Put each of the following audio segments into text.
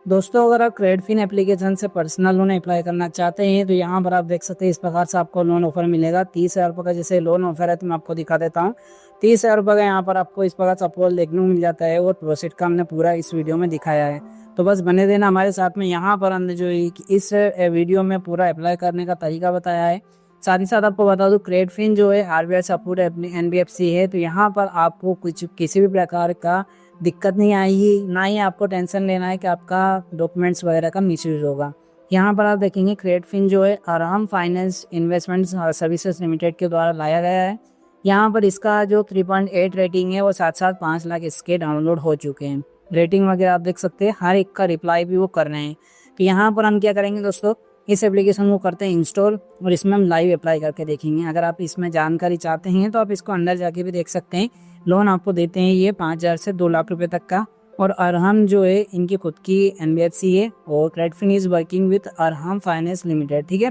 दोस्तों, अगर आप क्रेडफिन एप्लीकेशन से पर्सनल लोन अप्लाई करना चाहते हैं तो यहाँ पर आप देख सकते हैं इस प्रकार से आपको लोन ऑफर मिलेगा। 30,000 रुपये का जैसे लोन ऑफर है तो मैं आपको दिखा देता हूँ। 30,000 रुपये का यहाँ पर आपको इस प्रकार से अप्रूवल देखने को मिल जाता है और प्रोसीड का हमने पूरा इस वीडियो में दिखाया है। तो बस बने देना हमारे साथ में। यहाँ पर हमने जो इस वीडियो में पूरा अप्लाई करने का तरीका बताया है। साथ ही साथ आपको बता दूं, क्रेडफिन जो है आरबीआई से अप्रूव्ड एनबीएफसी है। तो यहाँ पर आपको कुछ किसी भी प्रकार का दिक्कत नहीं आएगी, ना ही आपको टेंशन लेना है कि आपका डॉक्यूमेंट्स वगैरह का मिसयूज होगा। यहाँ पर आप देखेंगे क्रेडफिन जो है Arham finance investment services limited के द्वारा लाया गया है। यहाँ पर इसका जो 3.8 रेटिंग है वो साथ साथ 5 लाख इसके डाउनलोड हो चुके हैं। रेटिंग वगैरह आप देख सकते हैं, हर एक का रिप्लाई भी वो कर रहे हैं। तो यहाँ पर हम क्या करेंगे दोस्तों, इस एप्लीकेशन को करते हैं इंस्टॉल और इसमें हम लाइव अप्लाई करके देखेंगे। अगर आप इसमें जानकारी चाहते हैं तो आप इसको अंदर जाके भी देख सकते हैं। लोन आपको देते हैं ये 5,000 से 2 लाख रुपए तक का। और अरहम जो है इनकी खुद की एनबीएफसी है और Credfin is working with Arham finance limited. ठीक है,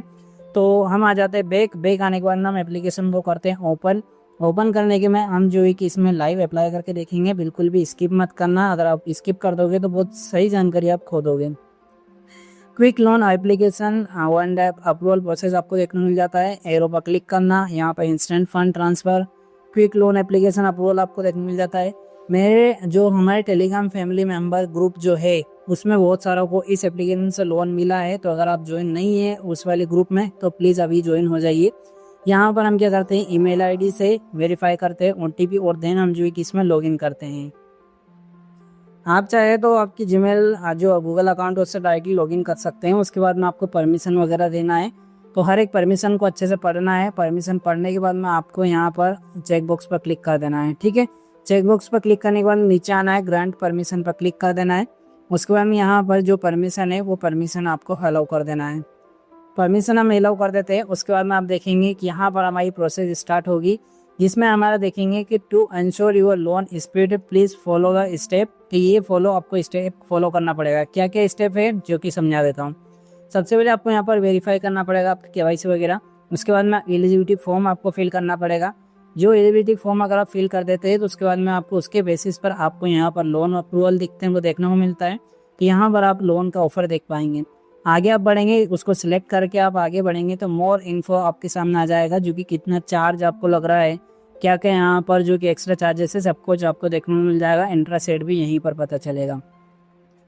तो हम आ जाते हैं बैक आने के बाद हम एप्लीकेशन को करते हैं ओपन करने के में हम जो है कि इसमें लाइव अप्लाई करके देखेंगे। बिल्कुल भी स्किप मत करना, अगर आप स्किप कर दोगे तो बहुत सही जानकारी आप खो दोगे। Quick loan application one tap approval process आपको देखने को मिल जाता है। एरो पर क्लिक करना, यहाँ पर instant fund transfer, quick loan application approval आपको देखने को मिल जाता है। मेरे जो हमारे टेलीग्राम फैमिली मेंबर ग्रुप जो है उसमें बहुत सारों को इस एप्लीकेशन से लोन मिला है। तो अगर आप ज्वाइन नहीं है उस वाले ग्रुप में तो प्लीज़ अभी ज्वाइन हो जाइए। यहाँ पर हम क्या करते हैं, ईमेल आईडी से वेरीफाई करते हैं ओटीपी और देन हम जो है कि इसमें लॉगिन करते हैं। आप चाहे तो आपकी जीमेल जो गूगल अकाउंट है उससे डायरेक्टली लॉगिन कर सकते हैं। उसके बाद में आपको परमिशन वगैरह देना है, तो हर एक परमिशन को अच्छे से पढ़ना है। परमिशन पढ़ने के बाद में आपको यहाँ पर चेक बॉक्स पर क्लिक कर देना है। ठीक है, चेक बॉक्स पर क्लिक करने के बाद नीचे आना है, ग्रांट परमिशन पर क्लिक कर देना है। उसके बाद में यहाँ पर जो परमिशन है वो परमिशन आपको अलाउ कर देना है। परमिशन हम अलाउ कर देते हैं। उसके बाद में आप देखेंगे कि यहाँ पर हमारी प्रोसेस स्टार्ट होगी, जिसमें हमारा देखेंगे कि to ensure your loan speed please follow the step. कि ये आपको स्टेप फॉलो करना पड़ेगा। क्या क्या स्टेप है जो कि समझा देता हूँ। सबसे पहले आपको यहाँ पर वेरीफाई करना पड़ेगा आपकी केवाईसी वगैरह। उसके बाद में एलिजिबिलिटी फॉर्म आपको फिल करना पड़ेगा। जो एलिजिबिलिटी फॉर्म अगर आप फिल कर देते हैं तो उसके बाद में आपको उसके बेसिस पर आपको यहाँ पर लोन अप्रूवल दिखते हैं वो देखने को मिलता है। कि यहाँ पर आप लोन का ऑफर देख पाएंगे। आगे आप बढ़ेंगे, उसको सिलेक्ट करके आप आगे बढ़ेंगे तो मोर इन्फो आपके सामने आ जाएगा, जो कि कितना चार्ज आपको लग रहा है, क्या क्या यहाँ पर जो कि एक्स्ट्रा चार्जेस है सब कुछ आपको देखने को मिल जाएगा। इंटरेस्ट रेट भी यहीं पर पता चलेगा।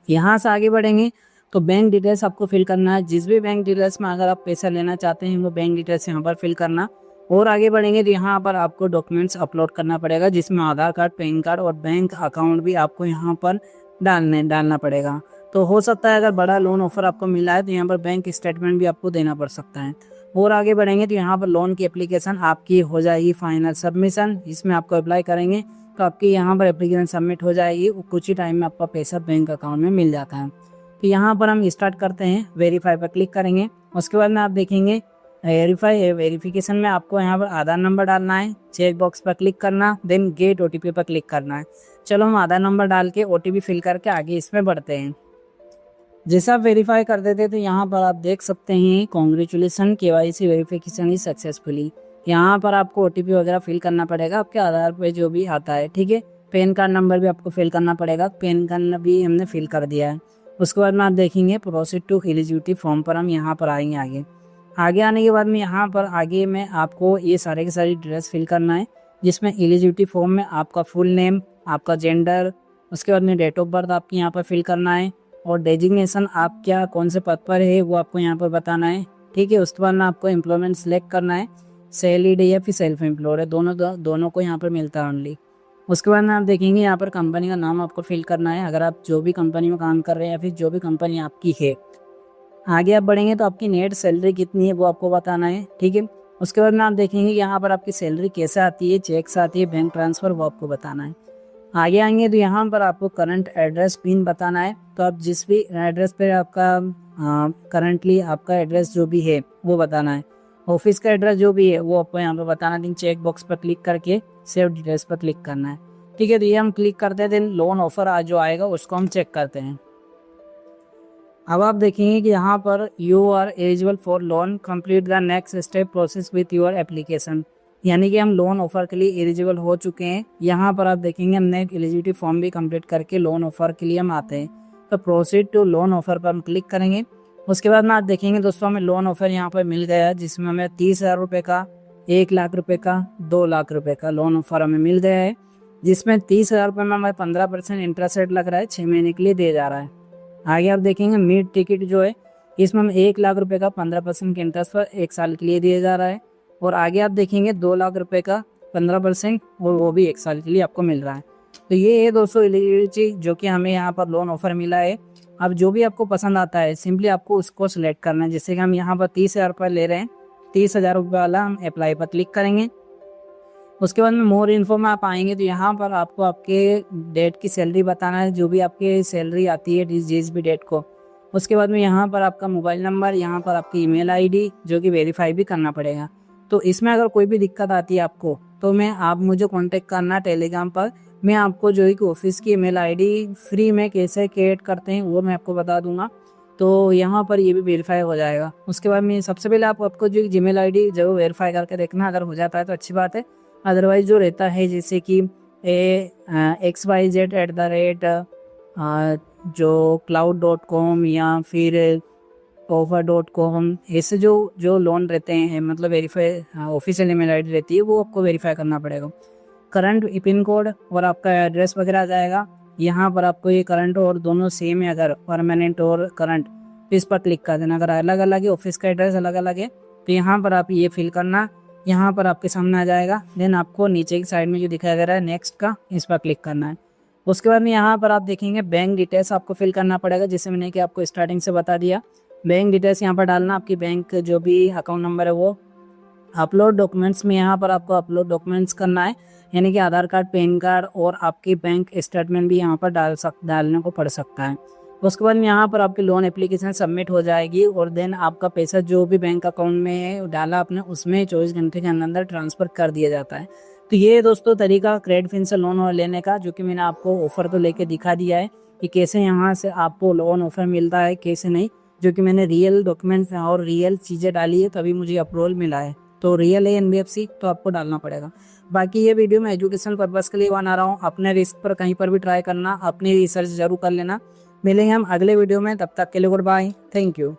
यहाँ से आगे बढ़ेंगे तो बैंक डिटेल्स आपको फिल करना है। जिस भी बैंक डिटेल्स में अगर आप पैसा लेना चाहते हैं वो बैंक डिटेल्स यहाँ पर फिल करना। और आगे बढ़ेंगे तो यहाँ पर आपको डॉक्यूमेंट्स अपलोड करना पड़ेगा, जिसमें आधार कार्ड, पैन कार्ड और बैंक अकाउंट भी आपको यहाँ पर डालना पड़ेगा। तो हो सकता है अगर बड़ा लोन ऑफर आपको मिला है तो यहाँ पर बैंक स्टेटमेंट भी आपको देना पड़ सकता है। और आगे बढ़ेंगे तो यहाँ पर लोन की एप्लीकेशन आपकी हो जाएगी फाइनल सबमिशन। इसमें आपको अप्लाई करेंगे तो आपकी यहाँ पर एप्लीकेशन सबमिट हो जाएगी। कुछ ही टाइम में आपका पैसा बैंक अकाउंट में मिल जाता है। तो यहाँ पर हम स्टार्ट करते हैं, वेरीफाई पर क्लिक करेंगे। उसके बाद में आप देखेंगे वेरिफिकेशन में आपको यहाँ पर आधार नंबर डालना है, चेक बॉक्स पर क्लिक करना, देन गेट ओटीपी पर क्लिक करना है। चलो हम आधार नंबर डाल के ओटीपी फिल करके आगे इसमें बढ़ते हैं। जैसे आप वेरीफाई कर देते हैं तो यहाँ पर आप देख सकते हैं congratulation KYC verification is successfully. यहाँ पर आपको ओटीपी वगैरह फिल करना पड़ेगा आपके आधार पे जो भी आता है। ठीक है, पैन कार्ड नंबर भी आपको फिल करना पड़ेगा। पैन कार्ड भी हमने फिल कर दिया है। उसके बाद में आप देखेंगे प्रोसीड टू एलिजिबिलिटी फॉर्म पर हम यहाँ पर आएंगे। आगे आने के बाद में यहाँ पर आगे में आपको ये सारे के सारी डिटेल्स फिल करना है, जिसमें एलिजिबिलिटी फॉर्म में आपका फुल नेम, आपका जेंडर, उसके बाद में डेट ऑफ बर्थ आपकी यहाँ पर फिल करना है और डेजिग्नेशन आप क्या कौन से पद पर है वो आपको यहाँ पर बताना है। ठीक है, उसके बाद में आपको एम्प्लॉयमेंट सेलेक्ट करना है, सैलरीड या फिर सेल्फ एम्प्लॉयड है, दोनों को यहाँ पर मिलता है ओनली। उसके बाद में आप देखेंगे यहाँ पर कंपनी का नाम आपको फिल करना है, अगर आप जो भी कंपनी में काम कर रहे हैं या फिर जो भी कंपनी आपकी है। आगे आप बढ़ेंगे तो आपकी नेट सैलरी कितनी है वो आपको बताना है। ठीक है, उसके बाद में आप देखेंगे यहाँ पर आपकी सैलरी कैसे आती है, चेक से आती है, बैंक ट्रांसफ़र, वो आपको बताना है। आगे आएंगे तो यहाँ पर आपको करंट एड्रेस पिन बताना है। तो आप जिस भी एड्रेस पर आपका करंटली आपका एड्रेस जो भी है वो बताना है। ऑफिस का एड्रेस जो भी है वो आपको यहाँ पर बताना है। चेक बॉक्स पर क्लिक करके सेव डिटेल्स पर क्लिक करना है। ठीक है, तो ये हम क्लिक करते हैं। देन लोन ऑफर आज जो आएगा उसको हम चेक करते हैं। अब आप देखेंगे कि यहाँ पर you are eligible for loan, complete the next step process with your application. यानी कि हम लोन ऑफर के लिए एलिजिबल हो चुके हैं। यहाँ पर आप देखेंगे हमने एलिजिबिलिटी फॉर्म भी कंप्लीट करके लोन ऑफर के लिए हम आते हैं। तो प्रोसीड टू लोन ऑफर पर हम क्लिक करेंगे। उसके बाद में आप देखेंगे दोस्तों हमें लोन ऑफर यहाँ पर मिल गया है, जिसमें हमें 30,000 रुपये का, 1 लाख रुपये का, 2 लाख रुपये का लोन ऑफर हमें मिल गया है, जिसमें 30,000 रुपये में हमें 15% इंटरेस्ट रेट लग रहा है, 6 महीने के लिए दिया जा रहा है। आगे आप देखेंगे मीट टिकट जो है इसमें हम 1 लाख रुपये का 15% के इंटरेस्ट पर 1 साल के लिए दिया जा रहा है। और आगे आप देखेंगे 2 लाख रुपये का 15% और वो भी 1 साल के लिए आपको मिल रहा है। तो ये है दोस्तों एलिजिबिलिटी जो कि हमें यहाँ पर लोन ऑफर मिला है। अब जो भी आपको पसंद आता है सिंपली आपको उसको सिलेक्ट करना है। जैसे कि हम यहाँ पर 30,000 रुपये ले रहे हैं, 30,000 रुपये वाला हम अप्लाई पर क्लिक करेंगे। उसके बाद में मोर इन्फो में आप आएंगे तो यहाँ पर आपको आपके डेट की सैलरी बताना है, जो भी आपकी सैलरी आती है जिस भी डेट को। उसके बाद में यहाँ पर आपका मोबाइल नंबर, यहाँ पर आपकी ईमेल आईडी जो कि वेरीफाई भी करना पड़ेगा। तो इसमें अगर कोई भी दिक्कत आती है आपको तो आप मुझे कांटेक्ट करना टेलीग्राम पर। मैं आपको जो है कि ऑफिस की ईमेल आईडी फ्री में कैसे क्रिएट करते हैं वो मैं आपको बता दूंगा। तो यहाँ पर ये भी वेरीफाई हो जाएगा। उसके बाद में सबसे पहले आपको जो जीमेल आईडी जरूर वेरीफाई करके देखना, अगर हो जाता है तो अच्छी बात है। अदरवाइज जो रहता है जैसे कि xyz@ जो cloud.com या फिर offer.com, ऐसे जो लोन रहते हैं मतलब वेरीफाई ऑफिशियल ईमेल आईडी रहती है वो आपको वेरीफाई करना पड़ेगा। करंट पिन कोड और आपका एड्रेस वगैरह आ जाएगा। यहाँ पर आपको ये करंट और दोनों सेम है, अगर परमानेंट और करंट तो इस पर क्लिक कर देना। अगर अलग अलग है, ऑफिस का एड्रेस अलग अलग है, तो यहाँ पर आप ये फिल करना, यहाँ पर आपके सामने आ जाएगा। देन आपको नीचे की साइड में जो दिखाई दे रहा है नेक्स्ट का, इस पर क्लिक करना है। उसके बाद में यहाँ पर आप देखेंगे बैंक डिटेल्स आपको फिल करना पड़ेगा, जैसे मैंने कि आपको स्टार्टिंग से बता दिया। बैंक डिटेल्स यहाँ पर डालना, आपकी बैंक जो भी अकाउंट नंबर है वो। अपलोड डॉक्यूमेंट्स में यहाँ पर आपको अपलोड डॉक्यूमेंट्स करना है, यानी कि आधार कार्ड, पैन कार्ड और आपकी बैंक स्टेटमेंट भी यहाँ पर डालने को पड़ सकता है। उसके बाद यहाँ पर आपकी लोन एप्लीकेशन सबमिट हो जाएगी और देन आपका पैसा जो भी बैंक अकाउंट में डाला आपने उसमें 24 घंटे के अंदर ट्रांसफ़र कर दिया जाता है। तो ये दोस्तों तरीका क्रेडिटफिन से लोन लेने का, जो कि मैंने आपको ऑफ़र तो लेके दिखा दिया है कि कैसे यहाँ से आपको लोन ऑफ़र मिलता है कैसे नहीं, जो कि मैंने रियल डॉक्यूमेंट्स और रियल चीज़ें डाली है तभी मुझे अप्रूवल मिला है। तो रियल है NBFC तो आपको डालना पड़ेगा। बाकी ये वीडियो मैं एजुकेशन पर्पज़ के लिए बना रहा हूँ, अपने रिस्क पर कहीं पर भी ट्राई करना, अपनी रिसर्च जरूर कर लेना। मिलेंगे हम अगले वीडियो में, तब तक के लिए गुड बाय, थैंक यू।